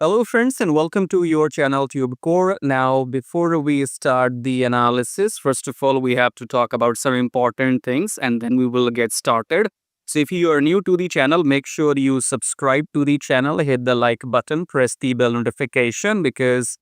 Hello friends and welcome to your channel TubeCore. Now before we start the analysis, first of all we have to talk about some important things and then we will get started. So if you are new to the channel, make sure you subscribe to the channel, hit the like button, press the bell notification because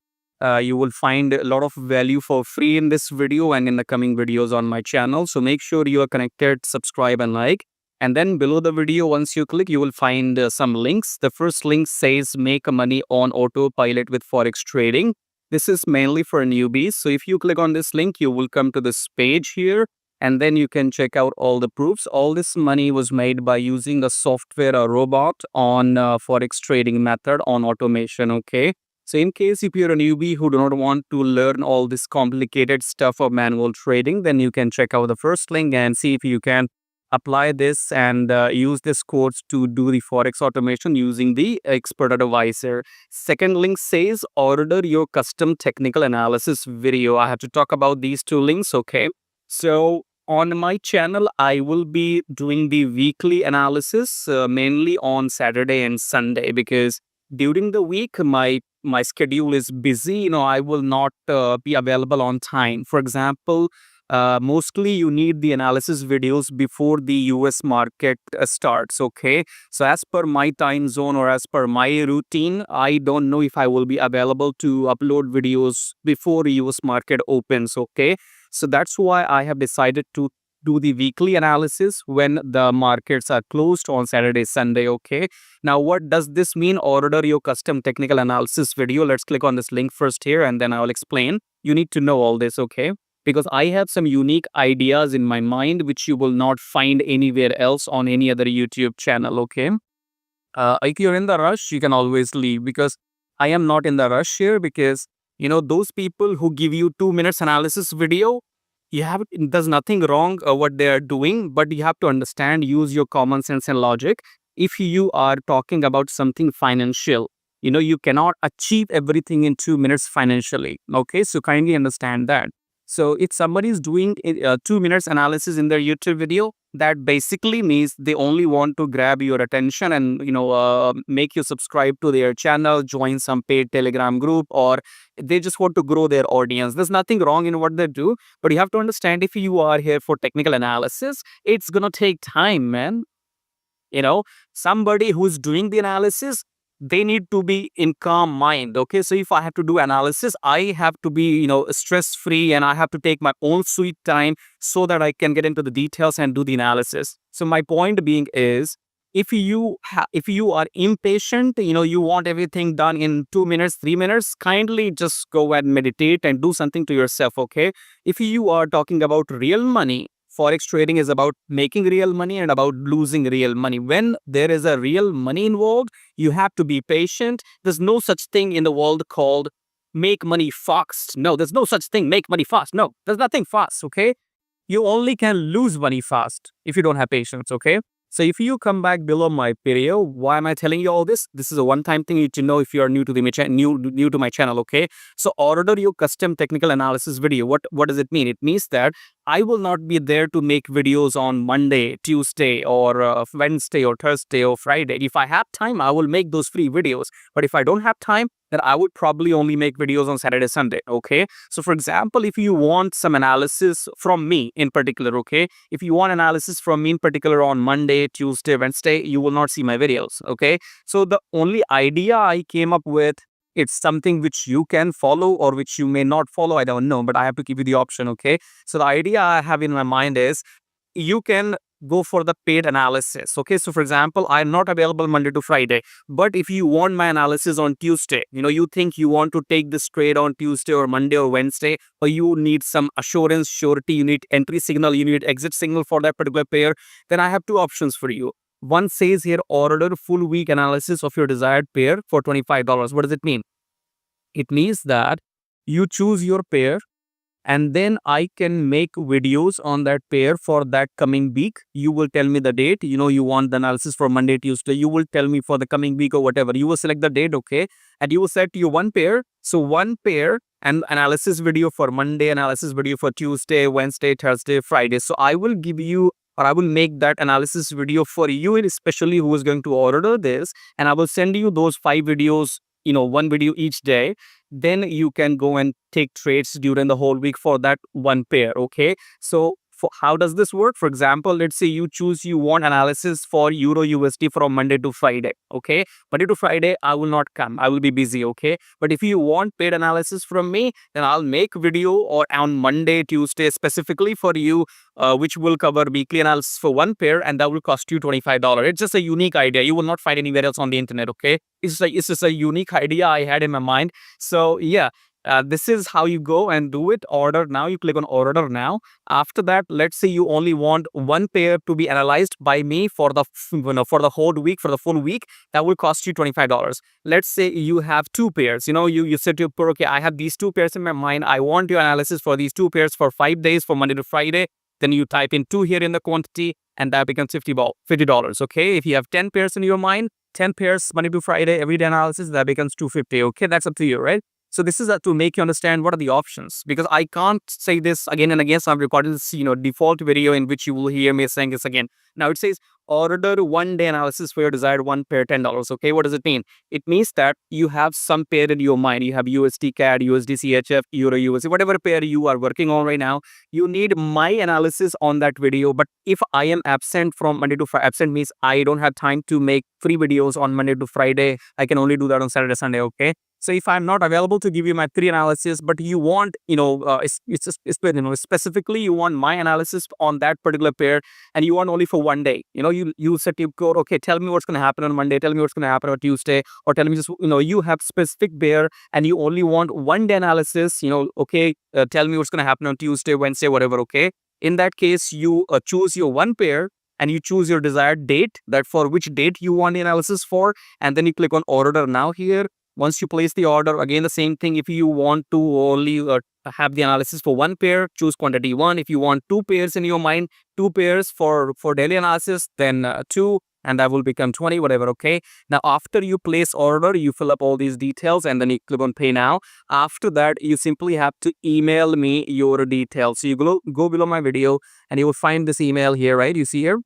you will find a lot of value for free in this video and in the coming videos on my channel. So make sure you are connected, subscribe and like. And then below the video, once you click, you will find some links. The first link says make money on autopilot with Forex trading. This is mainly for newbies. So if you click on this link, you will come to this page here and then you can check out all the proofs. All this money was made by using a software, a robot on Forex trading method on automation. Okay. So in case if you're a newbie who do not want to learn all this complicated stuff of manual trading, then you can check out the first link and see if you can apply this and use this course to do the Forex automation using the expert advisor. Second link says order your custom technical analysis video. I have to talk about these two links. Okay. So on my channel, I will be doing the weekly analysis mainly on Saturday and Sunday because during the week, my schedule is busy. I will not be available on time. For example, mostly you need the analysis videos before the US market starts. Okay. So as per my time zone or as per my routine, I don't know if I will be available to upload videos before US market opens. Okay. So that's why I have decided to do the weekly analysis when the markets are closed on Saturday, Sunday. Okay. Now, what does this mean? Order your custom technical analysis video. Let's click on this link first here and then I will explain. You need to know all this. Okay. Because I have some unique ideas in my mind which you will not find anywhere else on any other YouTube channel. Okay. If you're in the rush, you can always leave because I am not in the rush here because those people who give you 2 minutes analysis video, there's nothing wrong what they are doing, but you have to understand, use your common sense and logic. If you are talking about something financial, you cannot achieve everything in 2 minutes financially. Okay, so kindly understand that. So if somebody is doing 2 minutes analysis in their YouTube video, that basically means they only want to grab your attention and make you subscribe to their channel, join some paid Telegram group, or they just want to grow their audience. There's nothing wrong in what they do, but you have to understand, if you are here for technical analysis, it's gonna take time, man. Somebody who's doing the analysis, they need to be in calm mind. Okay, so if I have to do analysis, I have to be stress free and I have to take my own sweet time so that I can get into the details and do the analysis. So my point being is, if you are impatient, you want everything done in 2 minutes, 3 minutes, kindly just go and meditate and do something to yourself. Okay, if you are talking about real money, Forex trading is about making real money and about losing real money. When there is a real money involved, you have to be patient. There's no such thing in the world called make money fast. No, there's no such thing, make money fast. No, there's nothing fast. Okay. You only can lose money fast if you don't have patience. Okay. So if you come back below my video, why am I telling you all this? This is a one-time thing you need to know if you are new to new to my channel. Okay. So order your custom technical analysis video. What does it mean? It means that I will not be there to make videos on Monday, Tuesday, or Wednesday, or Thursday, or Friday. If I have time, I will make those free videos. But if I don't have time, then I would probably only make videos on Saturday, Sunday. Okay. So for example, if you want some analysis from me in particular, okay, if you want analysis from me in particular on Monday, Tuesday, Wednesday, you will not see my videos. Okay. So the only idea I came up with, it's something which you can follow or which you may not follow. I don't know, but I have to give you the option. Okay. So the idea I have in my mind is, you can go for the paid analysis. Okay. So for example, I'm not available Monday to Friday, but if you want my analysis on Tuesday, you think you want to take this trade on Tuesday or Monday or Wednesday, or you need some assurance, surety, you need entry signal, you need exit signal for that particular pair, then I have two options for you. One says here, order full week analysis of your desired pair for $25. What does it mean? It means that you choose your pair and then I can make videos on that pair for that coming week. You will tell me the date. You want the analysis for Monday, Tuesday. You will tell me for the coming week or whatever. You will select the date, okay? And you will set you one pair. So one pair and analysis video for Monday, analysis video for Tuesday, Wednesday, Thursday, Friday. So I will give you, or I will make that analysis video for you, especially who is going to order this. And I will send you those 5 videos one video each day, then you can go and take trades during the whole week for that one pair. Okay, so how does this work? For example, let's say you want analysis for Euro USD from Monday to Friday. Okay, Monday to Friday I will not come, I will be busy. Okay, but if you want paid analysis from me, then I'll make video or on Monday, Tuesday specifically for you, which will cover weekly analysis for one pair, and that will cost you $25. It's just a unique idea. You will not find anywhere else on the internet. Okay, it's just a unique idea I had in my mind. So yeah, this is how you go and do it. Order now. You click on order now. After that, let's say you only want one pair to be analyzed by me for the for the whole week, for the full week. That will cost you $25. Let's say you have two pairs. You said to your, okay, I have these two pairs in my mind. I want your analysis for these two pairs for 5 days, for Monday to Friday. Then you type in 2 here in the quantity, and that becomes $50. Okay, if you have 10 pairs in your mind, 10 pairs Monday to Friday everyday analysis, that becomes $250. Okay, that's up to you, right? So this is to make you understand what are the options, because I can't say this again and again. So I'm recording this, default video in which you will hear me saying this again. Now it says order 1 day analysis for your desired one pair, $10. Okay, what does it mean? It means that you have some pair in your mind. You have USD CAD, USD CHF, Euro USD, whatever pair you are working on right now. You need my analysis on that video. But if I am absent from Monday to Friday, absent means I don't have time to make free videos on Monday to Friday. I can only do that on Saturday, Sunday. Okay. So if I'm not available to give you my free analysis, but you want, specifically you want my analysis on that particular pair, and you want only for 1 day, you set TubeCore, okay, tell me what's going to happen on Monday, tell me what's going to happen on Tuesday, or tell me just, you have specific pair and you only want 1 day analysis, okay, tell me what's going to happen on Tuesday, Wednesday, whatever, okay. In that case, you choose your one pair and you choose your desired date, that for which date you want the analysis for, and then you click on order now here. Once you place the order, again the same thing. If you want to only have the analysis for one pair, choose quantity 1. If you want 2 pairs in your mind, 2 pairs for daily analysis, then 2, and that will become 20, whatever. Okay, now after you place order, you fill up all these details and then you click on pay now. After that, you simply have to email me your details. So you go below my video and you will find this email here, right? You see here.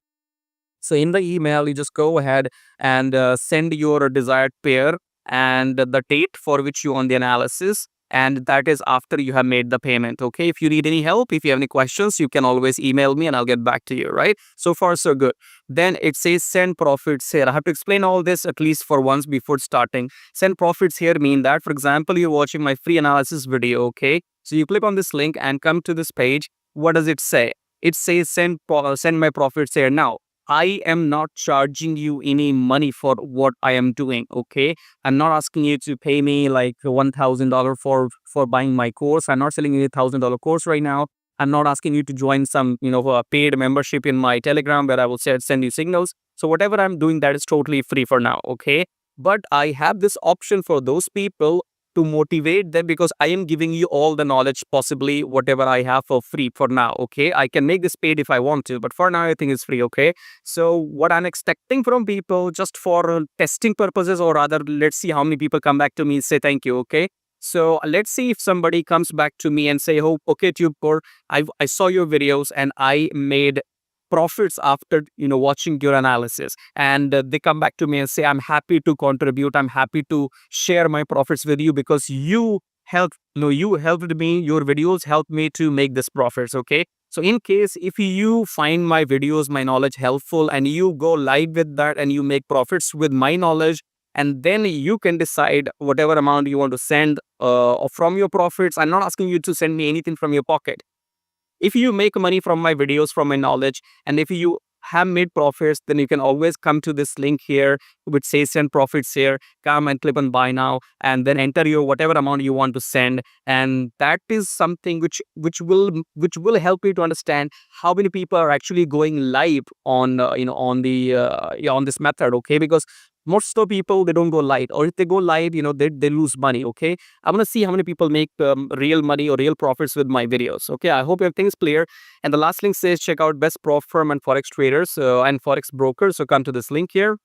So in the email, you just go ahead and send your desired pair and the date for which you want the analysis, and that is after you have made the payment. Okay, if you need any help, if you have any questions, you can always email me and I'll get back to you, right? So far so good. Then it says send profits here. I have to explain all this at least for once before starting. Send profits here mean that, for example, you're watching my free analysis video. Okay, so you click on this link and come to this page. What does it say? It says send my profits here. Now I am not charging you any money for what I am doing. Okay, I'm not asking you to pay me like $1,000 for buying my course. I'm not selling you a $1,000 course right now. I'm not asking you to join some a paid membership in my Telegram where I will send you signals. So whatever I'm doing, that is totally free for now. Okay, but I have this option for those people to motivate them, because I am giving you all the knowledge, possibly whatever I have, for free for now. Okay, I can make this paid if I want to, but for now I think it's free. Okay, so what I'm expecting from people, just for testing purposes, or rather let's see how many people come back to me and say thank you. Okay, so let's see if somebody comes back to me and say, oh, okay, TubeCore, I saw your videos and I made profits after watching your analysis, and they come back to me and say, I'm happy to contribute, I'm happy to share my profits with you, because you helped me, your videos helped me to make this profits. Okay, so in case if you find my videos, my knowledge helpful, and you go live with that and you make profits with my knowledge, and then you can decide whatever amount you want to send from your profits. I'm not asking you to send me anything from your pocket. If you make money from my videos, from my knowledge, and if you have made profits, then you can always come to this link here which says send profits here. Come and click on buy now, and then enter your whatever amount you want to send, and that is something which will help you to understand how many people are actually going live on on this method. Okay, because most of the people, they don't go live, or if they go live, they lose money. Okay, I'm gonna see how many people make real money or real profits with my videos. Okay, I hope everything's clear. And the last link says check out best prof firm and forex traders and forex brokers. So come to this link here,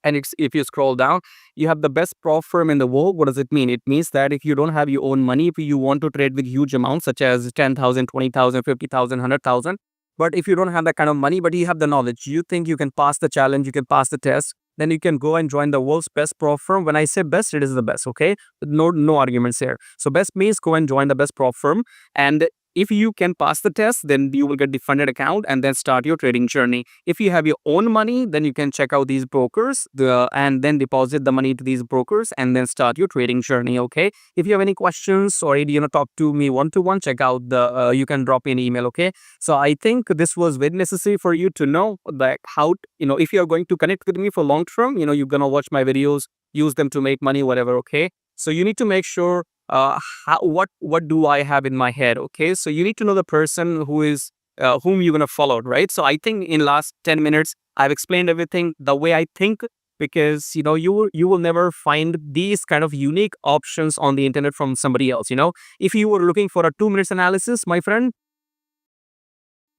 and if you scroll down, you have the best prof firm in the world. What does it mean? It means that if you don't have your own money, if you want to trade with huge amounts such as 10,000, 20,000, 50,000, 100,000, but if you don't have that kind of money, but you have the knowledge, you think you can pass the challenge, you can pass the test, then you can go and join the world's best prop firm. When I say best, it is the best, okay? No arguments here. So best means go and join the best prop firm, and if you can pass the test, then you will get the funded account and then start your trading journey. If you have your own money, then you can check out these brokers and then deposit the money to these brokers and then start your trading journey, okay? If you have any questions or talk to me one-to-one, check out you can drop me an email, okay? So I think this was very necessary for you to know that how, if you are going to connect with me for long term, you're going to watch my videos, use them to make money, whatever, okay? So you need to make sure what do I have in my head, okay? So you need to know the person whom you're gonna follow, right? So I think in last 10 minutes I've explained everything the way I think, because you will never find these kind of unique options on the internet from somebody else. If you were looking for a 2 minutes analysis, my friend,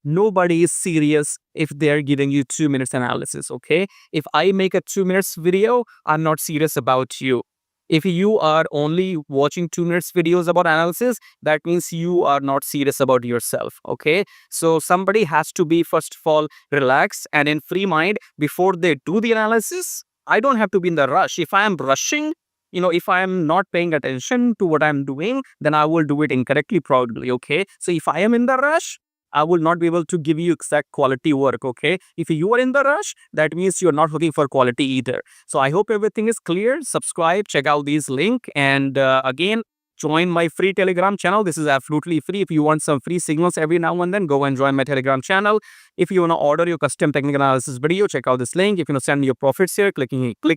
nobody is serious if they're giving you 2 minutes analysis, okay? If I make a 2 minutes video, I'm not serious about you. If you are only watching 2 minutes videos about analysis, that means you are not serious about yourself, okay? So somebody has to be, first of all, relaxed and in free mind before they do the analysis. I don't have to be in the rush. If I am rushing, if I am not paying attention to what I'm doing, then I will do it incorrectly probably, okay? So if I am in the rush, I will not be able to give you exact quality work, okay? If you are in the rush, that means you're not looking for quality either. So I hope everything is clear. Subscribe, check out these link, and again, join my free Telegram channel. This is absolutely free. If you want some free signals every now and then, go and join my Telegram channel. If you want to order your custom technical analysis video, check out this link. If you want to send your profits here, click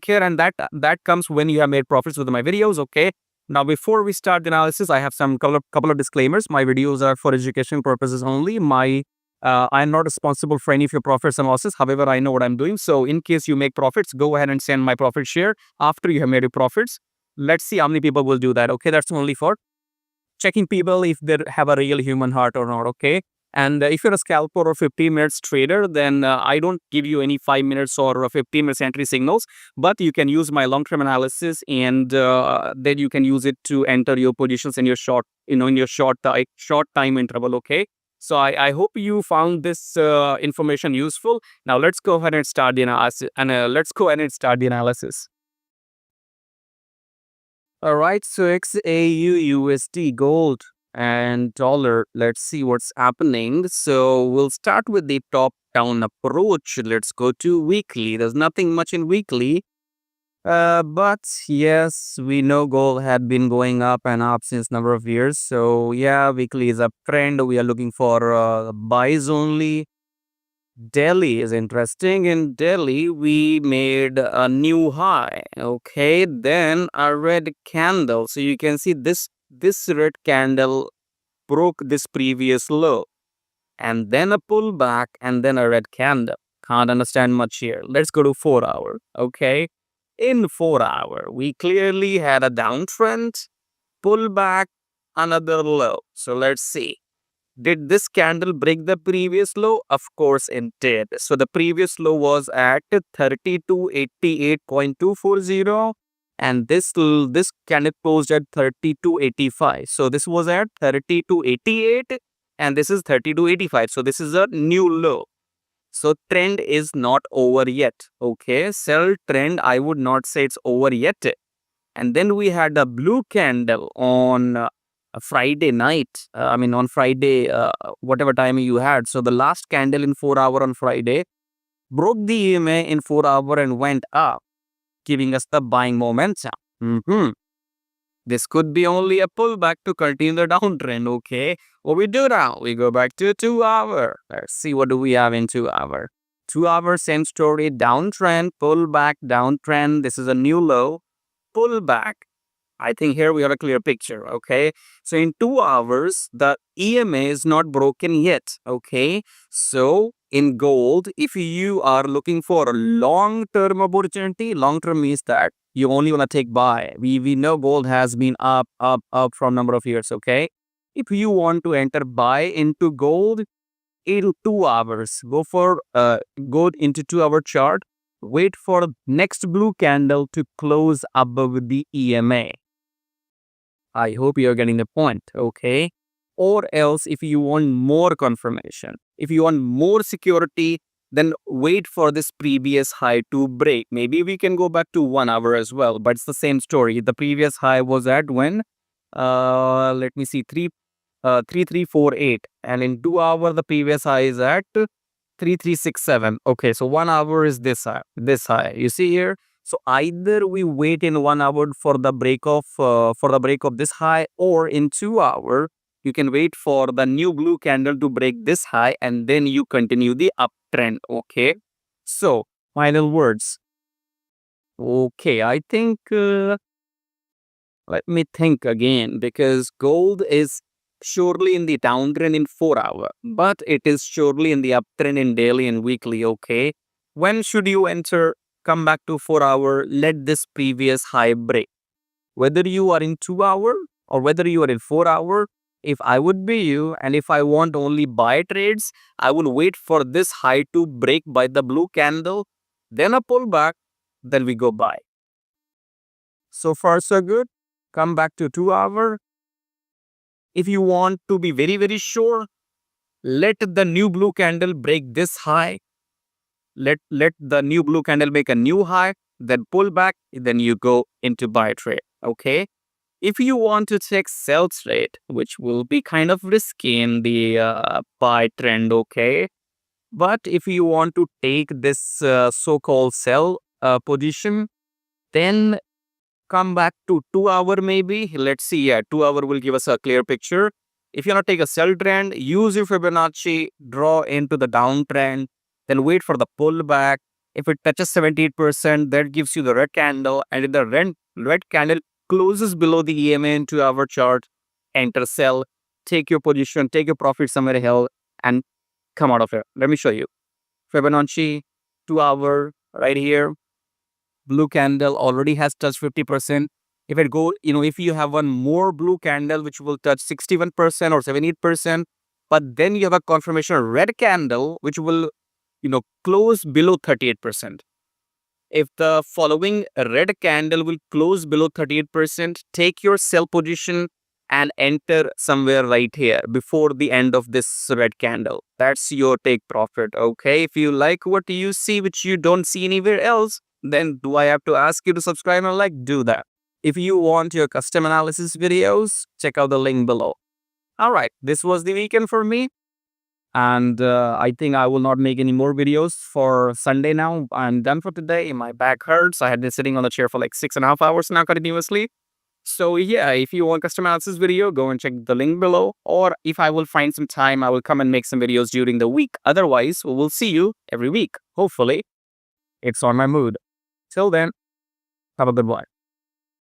here, and that comes when you have made profits with my videos, okay? Now, before we start the analysis, I have some couple of disclaimers. My videos are for education purposes only. I'm not responsible for any of your profits and losses. However, I know what I'm doing. So in case you make profits, go ahead and send my profit share after you have made your profits. Let's see how many people will do that. Okay, that's only for checking people if they have a real human heart or not, okay? And if you're a scalper or 15 minutes trader, then I don't give you any 5 minutes or 15 minutes entry signals, but you can use my long-term analysis, and then you can use it to enter your positions in your short, in your short time interval, okay? So I hope you found this information useful. Now let's go ahead and start the analysis. All right, so XAUUSD, gold and dollar. Let's see what's happening. So we'll start with the top-down approach. Let's go to weekly. There's nothing much in weekly. But yes, we know gold had been going up and up since number of years. So yeah, weekly is a trend. We are looking for buys only. Delhi is interesting. In Delhi, we made a new high. Okay, then a red candle. So you can see this red candle broke this previous low, and then a pullback, and then a red candle. Can't understand much here. Let's go to 4-hour. Okay, in 4-hour, we clearly had a downtrend, pullback, another low. So let's see. Did this candle break the previous low? Of course it did. So the previous low was at 3288.240, and this candle closed at 3285. So this was at 3288 and this is 3285. So this is a new low. So trend is not over yet. Okay, sell trend, I would not say it's over yet. And then we had a blue candle on Friday night. On Friday, whatever time you had. So the last candle in 4-hour on Friday broke the EMA in 4-hour and went up, giving us the buying momentum. This could be only a pullback to continue the downtrend. Okay, what we do now? We go back to 2-hour. Let's see what do we have in 2-hour. 2-hour, same story. Downtrend, pullback, downtrend. This is a new low. Pullback. I think here we have a clear picture, okay? So in 2 hours, the EMA is not broken yet, okay? So in gold, if you are looking for a long-term opportunity, long-term means that you only want to take buy. We know gold has been up from number of years, okay? If you want to enter buy into gold in 2 hours, go into 2-hour chart, wait for next blue candle to close above the EMA. I hope you're getting the point, okay? Or else, if you want more confirmation, if you want more security, then wait for this previous high to break. Maybe we can go back to 1 hour as well, but it's the same story. The previous high was at when? Let me see, 3348, and in 2 hour the previous high is at 3367. Okay, so 1 hour is this high. This high. You see here. So either we wait in 1 hour for the break of this high, or in 2 hour you can wait for the new blue candle to break this high, and then you continue the uptrend. Okay. So final words. Okay, I think let me think again, because gold is surely in the downtrend in 4 hour, but it is surely in the uptrend in daily and weekly. Okay. When should you enter? Come back to 4 hour, let this previous high break. Whether you are in 2 hour or whether you are in 4 hour, if I would be you and if I want only buy trades, I would wait for this high to break by the blue candle, then a pullback, then we go buy. So far so good. Come back to 2 hour. If you want to be very, very sure, let the new blue candle break this high. Let the new blue candle make a new high, then pull back, then you go into buy trade. Okay. If you want to take sell trade, which will be kind of risky in the buy trend, okay. But if you want to take this so-called sell position, then come back to 2 hour maybe. Let's see. Yeah, 2 hour will give us a clear picture. If you want to take a sell trend, use your Fibonacci, draw into the downtrend, then wait for the pullback. If it touches 78%, that gives you the red candle. And if the red candle closes below the EMA in 2 hour chart, enter sell, take your position, take your profit somewhere else, and come out of it. Let me show you. Fibonacci, 2 hour right here. Blue candle already has touched 50%. If it go, if you have one more blue candle which will touch 61% or 78%, but then you have a confirmation red candle which will, close below 38%. If the following red candle will close below 38%, take your sell position and enter somewhere right here before the end of this red candle. That's your take profit. Okay. If you like what you see, which you don't see anywhere else, then do I have to ask you to subscribe and like? Do that. If you want your custom analysis videos, check out the link below. All right. This was the weekend for me. And I think I will not make any more videos for Sunday now. I'm done for today. My back hurts. I had been sitting on the chair for like 6.5 hours now continuously. So yeah, if you want custom analysis video, go and check the link below. Or if I will find some time, I will come and make some videos during the week. Otherwise, we will see you every week. Hopefully, it's on my mood. Till then, have a good one.